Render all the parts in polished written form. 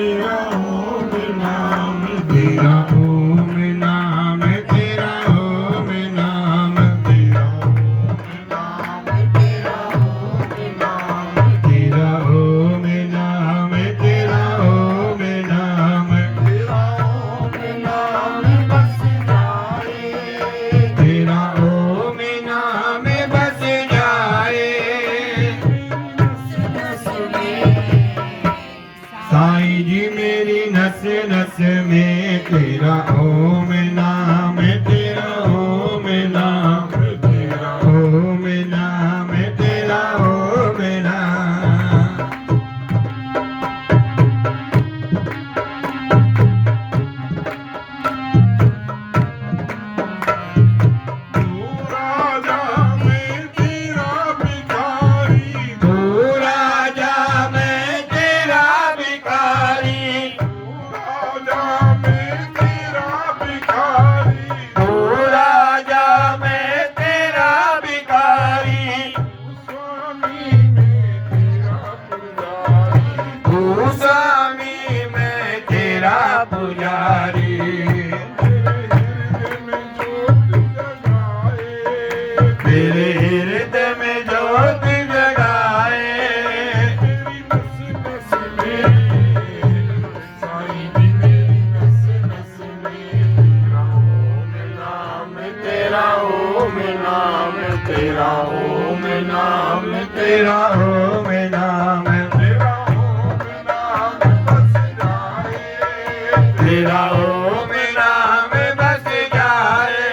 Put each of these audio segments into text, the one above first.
तेरा ओम नाम, तेरा ओम नाम, तेरा ओम नाम, तेरा ओम नाम, तेरा ओम नाम, तेरा ओम नाम, तेरा ओम नाम, तेरा ओम नाम बस जाए, तेरा ओम नाम बस जाए, साईं जी मेरी नस नस में तेरा ओम नाम, तेरा ओम नाम, तेरा ओम नाम, तेरा ओम नाम। तू राजा मैं तेरा भिखारी, तू राजा मैं तेरा भिखारी, तू राजा मैं तेरा भिखारी, तू राजा मैं तेरा भिखारी, तू स्वामी मैं तेरा पुजारी, तेरे हृदय में ज्योत जगाए, तेरी नस नस में, साईं जी मेरी नस नस में, तेरा ओम नाम, तेरा ओम नाम, तेरा ओम नाम, तेरा ओम नाम, तेरा ओम नाम बस जाए, तेरा ओम नाम बस जाए,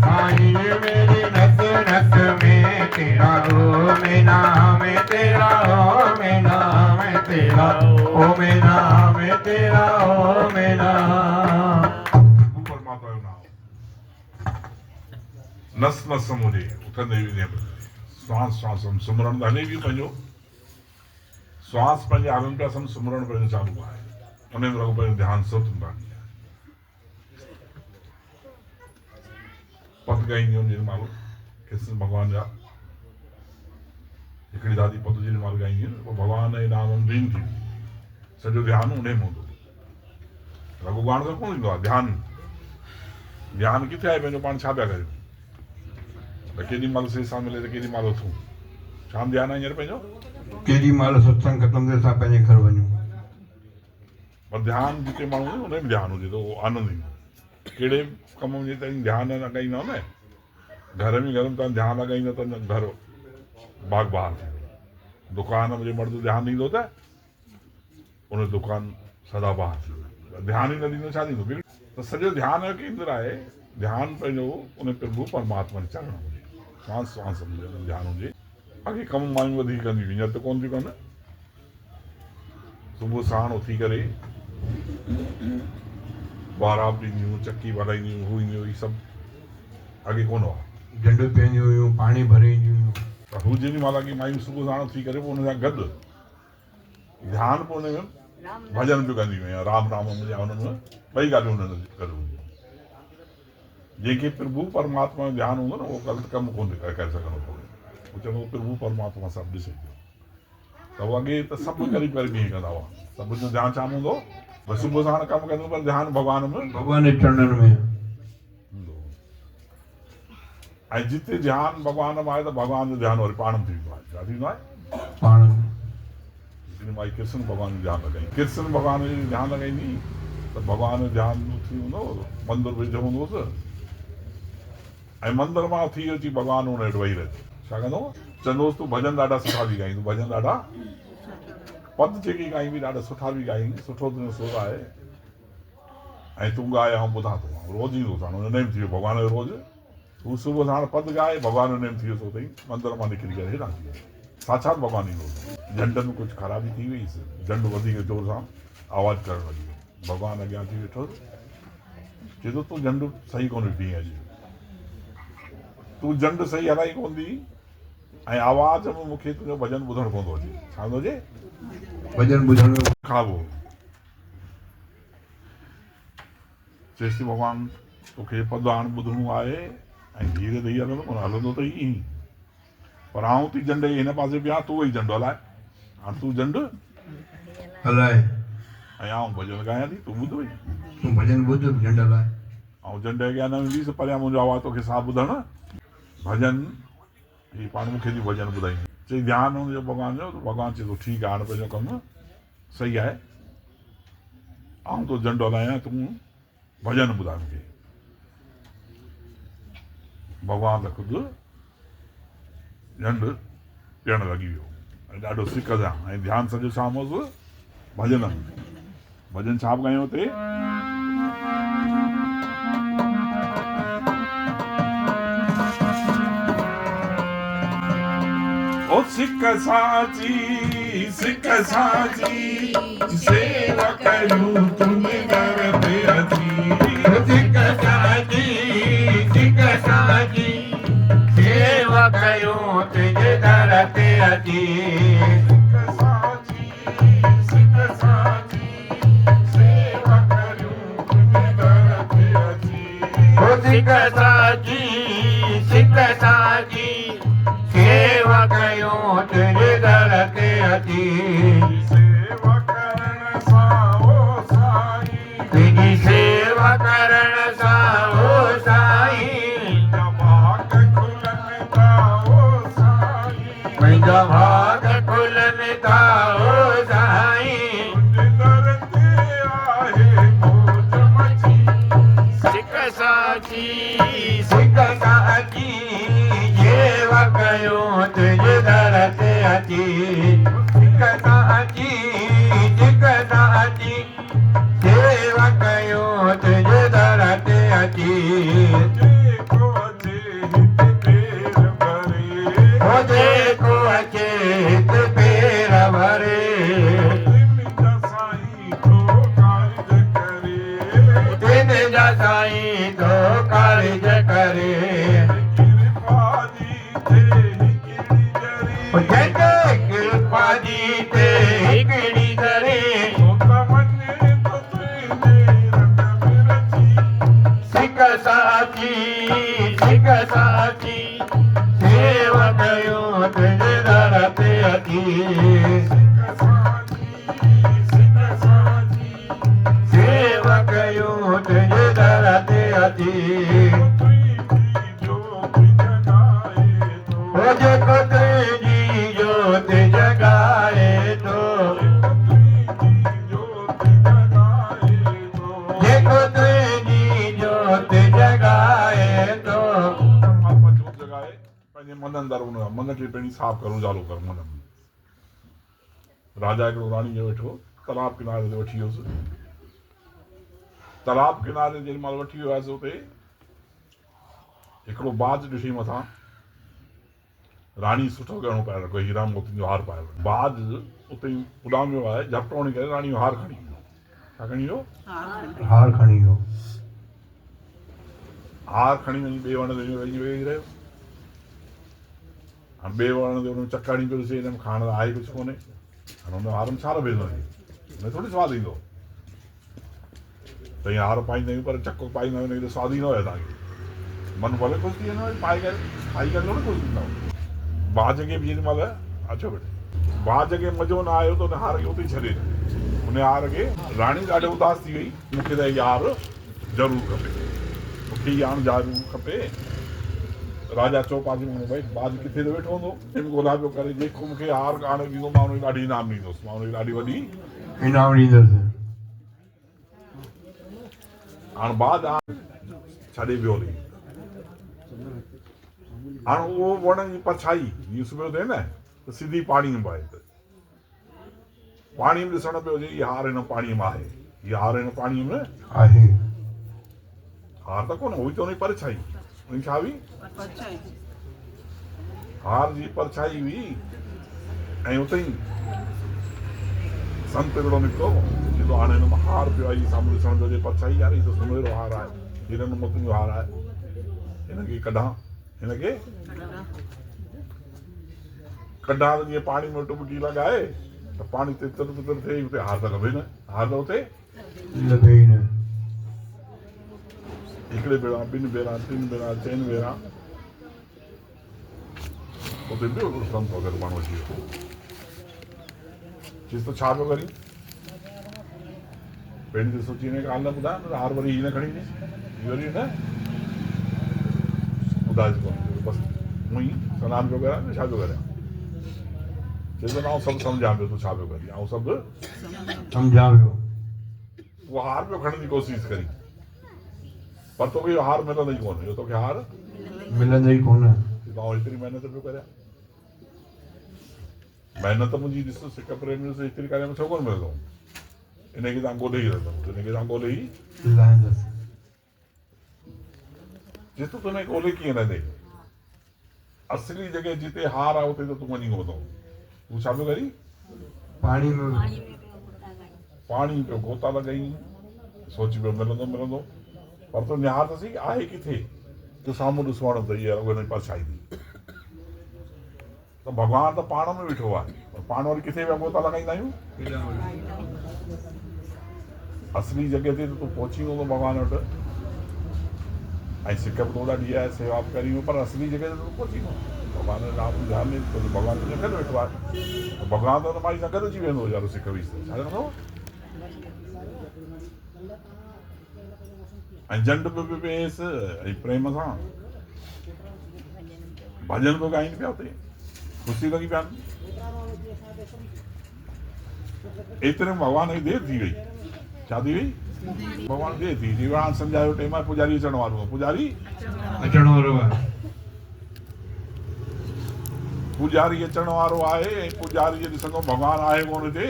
साईं मेरी नस नस में तेरा ओम नाम, तेरा ओम नाम, तेरा ओम नाम, तेरा ओम नाम। परमात्मा जो नाम नस नस मुझे उथंदे वेंदे श्वास श्वास हम सुमरण हले बि पंहिंजो श्वास पंहिंजे आनंद पिया सम सुमरण पंहिंजो चालू आहे, उन में रखो पंहिंजो ध्यानु सत बानी आहे। पद ॻाईंदियूं निर्मालो कृष्ण भॻवान जा, हिकिड़ी दादी पद जी निर्माल ॻाईंदियूं पोइ भॻवान जे नाम में लीन थी वेंदी, सॼो ध्यानु उन में हूंदो, रघु ॻाइण सां कोन ईंदो आहे ध्यानु। ध्यानु किथे आहे पंहिंजो पाण छा पिया कयूं, त केॾी महिल सेसा मिले त केॾी महिल उथूं, छा ध्यानु आहे हींअर पंहिंजो, केॾी महिल सत्संग ख़तम थिए असां पंहिंजे घर वञूं, पर ध्यानु जिते माण्हू हुजे उन में ध्यानु हुजे त उहो आनंद ईंदो। कहिड़े कम में ताईं ध्यानु न लॻाईंदव न, घर में तव्हां ध्यानु लॻाईंदव त घर बाग बहार थींदो, दुकान में मर्द ध्यानु ॾींदो त उन दुकान सदा बहार थींदो, ध्यानु ई न ॾींदो छा ॾींदो, त सॼो ध्यानु जो केंद्र आहे, ध्यानु पंहिंजो उन प्रभु परमात्मा खे चढ़णु हुजे, सांस सांस में ध्यानु हुजे। बाक़ी कम मायूं वधीक कंदियूं हींअर त कोन थियूं कनि, सुबुह साण उथी करे ॿाराब ॾींदियूं, चकी भराईंदियूं, हू ईंदियूं, ही सभु अॻे कोन हुआ, झंडू पीअंदियूं हुयूं, पाणी भरे ईंदियूं हुयूं, त हू जेॾी महिल की मायूं सुबुह साण उथी करे पोइ हुन सां गॾु ध्यानु पोइ हुन में भॼन बि कंदियूं हुयूं, राम नाम में या हुननि में ॿई ॻाल्हियूं हुननि गॾु हूंदियूं। जंहिंखे प्रभु परमात्मा जो ध्यानु हूंदो न उहो ग़लति कमु कोन करे सघंदो, उहो चवंदो प्रभु परमात्मा सभु ॾिसे पियो, त उहो अॻे त सभु क़रीब क़रीब ईअं कंदा हुआ, सभु जो ध्यानु छा हूंदो, बसि सुबुह साण कमु कंदो पर ध्यानु भॻवान में, भॻवान जे चरणनि में हूंदो। ऐं जिते ध्यानु भॻवान में आहे त भॻवान जो ध्यानु वरी पाण में थींदो आहे, छा थींदो आहे पाण में। माई कृष्ण भॻवान जो ध्यानु लॻाई, कृष्ण भॻवान जो ध्यानु लॻाईंदी त भॻवान जो ध्यानु थी हूंदो, मंदरु वेझो हूंदोसि ऐं मंदर मां थी अची भॻवान हुन हेठि वेही रहे, छा कंदो, चवंदोसि तूं भॼन ॾाढा सुठा बि ॻाईं, तूं भॼन ॾाढा पद जेके ॻाईं बि ॾाढा सुठा बि ॻाईं, सुठो तुंहिंजो सुर आहे ऐं तूं ॻाए ऐं ॿुधां थो, रोज़ु ईंदो हाणे हुन नेम थी वियो भॻवान जो रोज़ु, तूं सुबुह साण पद ॻाए भॻवान जो नेम थी वियो अथई, मंदर मां निकिरी करे हेॾां थी वियो, साक्षात भॻवानु ईंदो। झंड में कुझु ख़राबी थी वईसि, झंड वधीक जोर सां आवाज़ु करणु लॻी वियो, भॻवानु अॻियां थी वेठो, चए थो तूं झंड सही कोन ॾिठी अॼु, तूं झंड सही हलाई कोन थी ऐं आवाज़ में मूंखे तुंहिंजो भॼन ॿुधणु पवंदो अचे, छा थो अचे भॼन ॿुधण में खाबो, चएसि थी भॻवानु तोखे पद हाणे ॿुधणो आहे ऐं धीरे धीरे हलंदो कोन हलंदो त ईअं ई, पर आऊं थी झंडे हिन पासे बि तूं वही झंडो हलाए, हाणे तूं झंड हलाए ऐं आउं भॼन ॻायां थी तूं ॿुध भई तूं भॼन ॿुध झंड हलाए ऐं झंड अॻियां न वेंदीसि परियां मुंहिंजो आवाज़ तोखे साफ़ ॿुधण भॼन ही पाण मूंखे थी भॼन ॿुधाईंदी चई ध्यानु हुनजो भॻवान जो भॻवानु चए थो ठीकु आहे हाणे पंहिंजो कमु सही आहे आउं तो झंडो हलायां तूं भॼन ॿुधाए मूंखे भॻवान त ख़ुदि झंडु ॾियणु लॻी वियो ऐं ॾाढो सिक सां ऐं ध्यानु सॼो साम्हूं भॼन भॼन छा बि ॻायूं हुते ओ सिक साची सेवा करूं तुझे दर पे अची सिक साची सेवा कयूं तुझे दर ते अची सिक साची सेवा करूं तुझे दर पे अची सिक साची सेवा कयूं तुझे दर ते अची सेवा करण सां ओ साईं तुझी सेवा करण सां ओ साईं भाग खुलनि था ओ साईं मुंहिंजा भाग खुलनि था ओ साईं तुंहिंजे दर ते आहे मौज मची सिक साची सेवा कयूं तुझे दर ते अची सिक साची सेवा कयूं तुझे दर ते अची जेको अचे हिते पेर भरे ओ जेको अचे हिते पेर भरे तुंहिंजा साईं तो कारज करे दिन जा साईं तो कारज करे कृपा जी ते हिकिड़ी जरी सिक साची सेवा कयूं तुझे दर ते अची सेवा कयूं तुझे दर ते अची ओ जेको तुंहिंजी जोत जगाए थो जेको तुंहिंजी जोत जगाए थो परमात्मा जोत जगाए पंहिंजे मन अंदरि उन मन खे पहिरीं साफ़ करणु चालू कर मन में राजा हिकिड़ो राणी जो वेठो तालाब किनारे ते वठी वियोसि तालाब किनारे जेॾी महिल वठी वियो आहे उते हिकिड़ो बाज ॾिठी मथां राणी सुठो गहणो पाए रखो हीरा मोतियुनि जो हार पाए रखो बाज उते ई उॾामियो आहे झपटो हणी करे राणी जो हार खणी वियो छा खणी वियो हार खणी वियो हार खणी वञी ॿिए वण ते वञी वेही रहियो हाणे ॿिए वण ते हुन चकाणी पियो ॾिसे हिन में खाइण लाइ आहे कुझु कोन्हे हाणे हुन हार में छा रभेंदो हुन थोरी सवादु ईंदो त हीअं हार पाईंदा आहियूं पर चको पाईंदा आहियूं त सवादु ईंदो आहे तव्हांखे मन भले ख़ुशि थी वेंदो आहे पाए करे खाई करे थोरी ख़ुशि थींदा बाज खे बि जेॾी महिल अचो बेटे बाज खे मज़ो न आयो त हुन हार खे उते ई छॾे हुन हार खे राणी ॾाढो उदास थी वई मूंखे त इहा हार ज़रूरु खपे मूंखे इहा हार ज़रूरु खपे राजा चौपासी में भई बाज किथे त वेठो हूंदो हिन ॻोल्हा पियो करे जेको मूंखे हार आणे ॾींदो मां हुनखे ॾाढी इनाम ॾींदुसि मां हुनखे ॾाढी वॾी इनाम ॾींदुसि हाणे बाज छॾे वियो हली हाणे उहो वण जी परछाई जीअं सुबुह थिए न त सिधी पाणी में पाए पाणी में ॾिसण पियो इहा हार हिन पाणीअ में आहे इहा हार हिन पाणीअ में आहे हार त कोन हुई त हुनजी परछाई हुन छा हुई हार जी परछाई हुई ऐं उते ई संत हिकिड़ो निकितो चए थो हाणे हिन में हार पियो आहे साम्हूं ॾिसण पियो परछाई यार हीअ त सुनहरो हार आहे हिरन मोतियुनि जो हार आहे हिनखे कढां हिनखे कढां त जीअं पाणी में टुबकी लॻाए त पाणी तितर तितर थिए उते हार त लभे न हार त उते लभे ई न हिकिड़े भेरा ॿिनि भेरा टिनि भेरा चइनि भेरा उते ॿियो हिकिड़ो संत वग़ैरह माण्हू अची वियो चीज़ तो छा पियो करी पहिरीं त सोची हिन ॻाल्हि न ॿुधायो न हार वरी हीअ न खणी ॾे हीअ वरी न ॿुधाए कोन बसि मूं ई सनानु पियो करियां न छा पियो करियां चए थो न आउं सभु सम्झां पियो तूं छा पियो करी ऐं सभु सम्झां पियो उहो हार पियो खणण जी कोशिशि करी पर तोखे इहो हार मिलंदो ई कोन इहो तोखे हार मिलंदो ई कोन तव्हां एतिरी महिनत पियो करियां महिनत मुंहिंजी ॾिसो सिक प्रेम एतिरी करे छो कोन मिलंदो इनखे तव्हां ॻोल्हे ई रहंदो इनखे तव्हां ॻोल्हे ई लाहींदसि जेतो तूं ॻोल्हे कीअं रहंदे असली जॻह जिते हार आहे उते त तूं वञी कोन थो तूं छा पियो करी पाणी में पाणी पियो गोता लॻाई सोची पियो मिलंदो मिलंदो पर तूं निहार त सही आहे किथे तूं साम्हूं ॾिसण त इहा हुन परछाई थी त भॻवानु त पाण में वेठो आहे पाण वरी किथे पिया गोता लॻाईंदा आहियूं असली जॻह ते त तूं पहुची वेंदो भॻवान वटि ऐं सिक बि तोड़ा ॾी आहे सेवा बि करी पर असली जॻह ते तूं पहुची वेंदो भॻवान नाम ध्यानु ॾे भॻवानु तुंहिंजे गॾु वेठो आहे भॻवानु त माई सां गॾु अची वेंदो यार सिक वीस छा कंदो ऐं झंड बि पिएसि ऐं प्रेम सां भॼन बि ॻाइनि पिया हुते ख़ुशी लॻी पिया एतिरे में भॻवान जी देरि थी वई छा थी वई भॻवान देरि थी वई हाणे सम्झायो टाइम आहे पुजारी अचण वारो आहे पुजारी अचण वारो आहे पुजारी अचण वारो आहे ऐं पुजारी ॾिसंदो भॻवानु आहे कोन हिते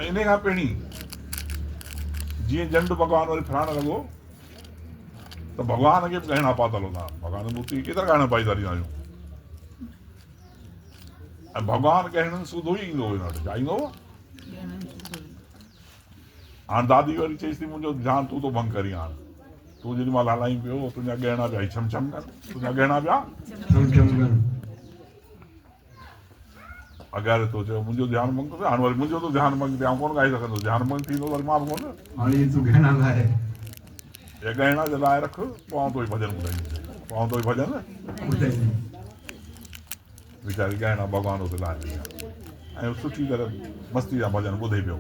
इन खां पहिरीं जीअं झंड भॻवानु वरी फिरणु लॻो त भॻवान खे बि गहना पातल हूंदा भॻवान मूर्ति केतिरा गहना पाई था आहियूं ऐं भॻवानु गहणनि सूधो ई ईंदो हिन वटि छा ईंदो हाणे दादी वरी चईसि थी मुंहिंजो ध्यानु तूं थो भंग करी हाणे तूं जेॾी महिल हलाई पियो तुंहिंजा गहना पिया छम छम कनि तुंहिंजा गहना पिया अगरि तूं चयो मुंहिंजो ध्यानु भंग थियो हाणे वरी मुंहिंजो तो ध्यानु भंग थिए कोन ॻाए सघंदो ध्यानु भंग थींदो वरी मां बि कोन हाणे तूं गहना लाइ हे गहना जलाए रख पोइ आउं तोई भॼन ॿुधाईंदुसि पोइ आउं तोई भॼन वीचारी गहना भॻवान उते लाहे ऐं सुठी तरह मस्ती जा भॼन ॿुधे पियो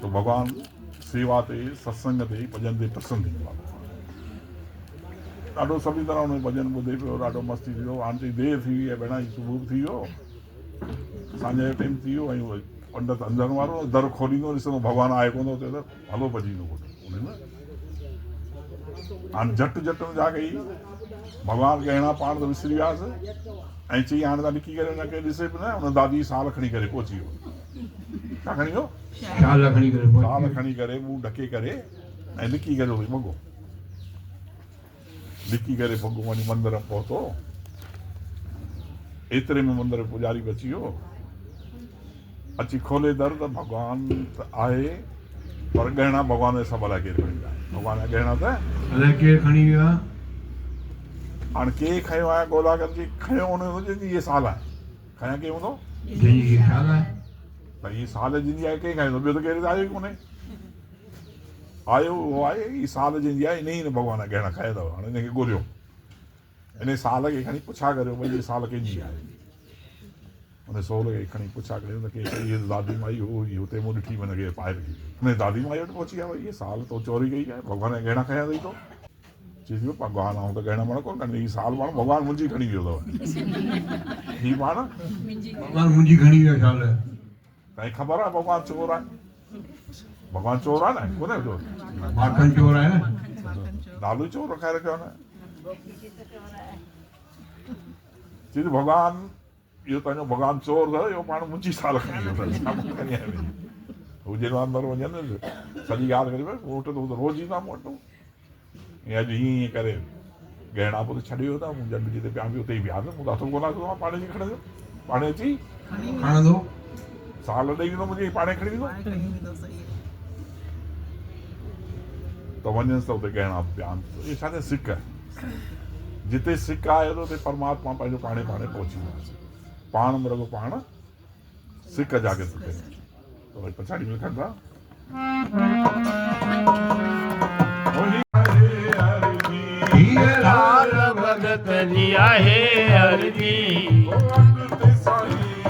त भॻवानु सेवा ते सत्संग ते भॼन ते प्रसन्न थींदो आहे ॾाढो सभी तरह हुन भॼन ॿुधे पियो ॾाढो मस्ती थी वियो हाणे चई देरि थी वई आहे भेण सुबुह थी वियो असांजो टाइम थी वियो ऐं पंडित अंदर वारो दर खोलींदो ॾिसंदो भॻवानु आहे कोन हुते त हलो भॼी ईंदो हुनमें हाणे झटि झटि में जाॻई भॻवानु गहना पाण त विसरी वियासीं ऐं चई हाणे तव्हां लिकी करे हुनखे ॾिसे बि न हुन दादी साल खणी करे पहुची वियो छा खणी वियो साल खणी करे मुंहुं ढके करे ऐं लिकी करे वई भॻो लिकी करे भॻो वञी मंदर में पहुतो एतिरे में मंदर में पुजारी बि अची वियो अची खोले दर त भॻवानु त आहे पर गहना भॻवान जे सभु अलाए केरु खणी विया भॻवान जा गहना त अलाए केरु खणी वियो आहे हाणे के खयो आहे ॻोल्हा करे खयो हुन जंहिंजी इहे साल आहे खयां के हूंदो जंहिंजी साल आहे त इहे साल जंहिंजी आहे कंहिं खाईंदो ॿियो त केरु आयो ई कोन्हे आयो उहो आहे हीअ साल जंहिंजी आहे इन ई भॻवान जा गहना खाए अथव हाणे हिनखे ॻोल्हियो इन साल खे खणी पुछा करियो भई हीअ साल कंहिंजी आहे हुन सोल खे खणी पुछा करे हुनखे इहे दादी माई हो हीअ हुते मूं ॾिठी हुनखे पाए रखी हुन दादी माई वटि पहुची विया भई इहे साल तो चोरी कई आहे भॻवान जा गहना खयां अथई तो चई थी भॻवानु आऊं त गहना पाण कोन खणी हीअ साल पाण भॻवानु मुंहिंजी खणी वियो अथव हीअ पाण भॻवानु मुंहिंजी खणी वियो साल तव्हांखे ख़बर आहे भॻवानु चोर आहे भॻवानु चोर आहे न कोन्हे चोर माखन चोर आहे न नालो ई चोर रखाए रखियो आहे न चई भॻवानु इहो तव्हांजो भॻवानु चोर अथव इहो पाण मुंहिंजी साल खणी वियो अथव हू जेॾो अंदरि वञनि सॼी ॻाल्हि करे पियो वोट त हू त रोज़ु ईंदा मूं वटि ईअं अॼु हीअं करे गहना पोइ छॾे वियो था मूं जॾहिं जिते पिया बि उते ई विया मूं त हथो कोन आहे पाणे जी खणंदो पाणे अची खणंदो साल ॾेई वेंदो मुंहिंजी पाणे खणी वेंदो त वञसि त उते गहना पिया इहे छा सिक जिते सिक आहे उते परमात्मा पंहिंजो पाणे पाणे पहुची वियो पाण में रुॻो पाण सिक जाॻे थो थिए त वरी पछाड़ी में खणंदा लाल भगत जी आहे हर जी अॻिते साईं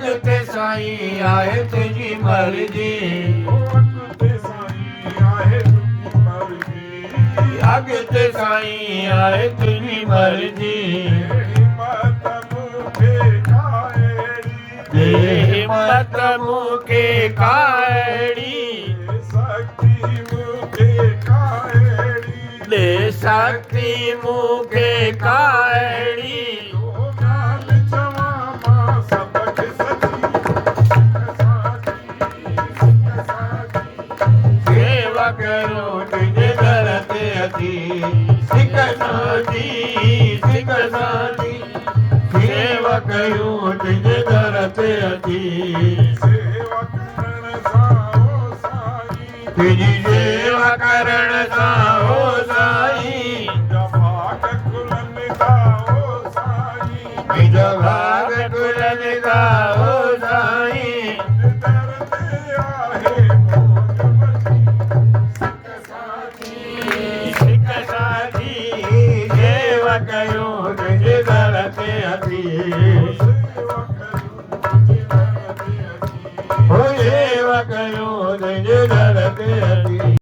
अॻिते साईं आहे तुंहिंजी मर्ज़ी अॻिते साईं आहे तुंहिंजी मर्ज़ी अॻिते साईं आहे तुंहिंजी मर्ज़ी हिम्मत मूंखे काएड़ी हिम्मत मूंखे काएड़ी शक्ति मूंखे काएड़ी दे शक्ति मूंखे काएड़ी जो ॻाल्हि चवां मां सबके सेवा करो तुझे दर ते अची सिक साथी सेवा कयूं तुझे दर ते अची सेवा करण सां ओ साईं तुझी सेवा करण सां हो साईं मुंहिंजा भाग खुलनि था ओ साईं मुंहिंजो भाग खुलनि था हो साईं दर ते आहे मौज मची सिक साथी सेवा कयूं तुझे दर ते अची सेवा करूं तुंहिंजे दर ते अची हो सेवा कयूं तुझे दर ते अची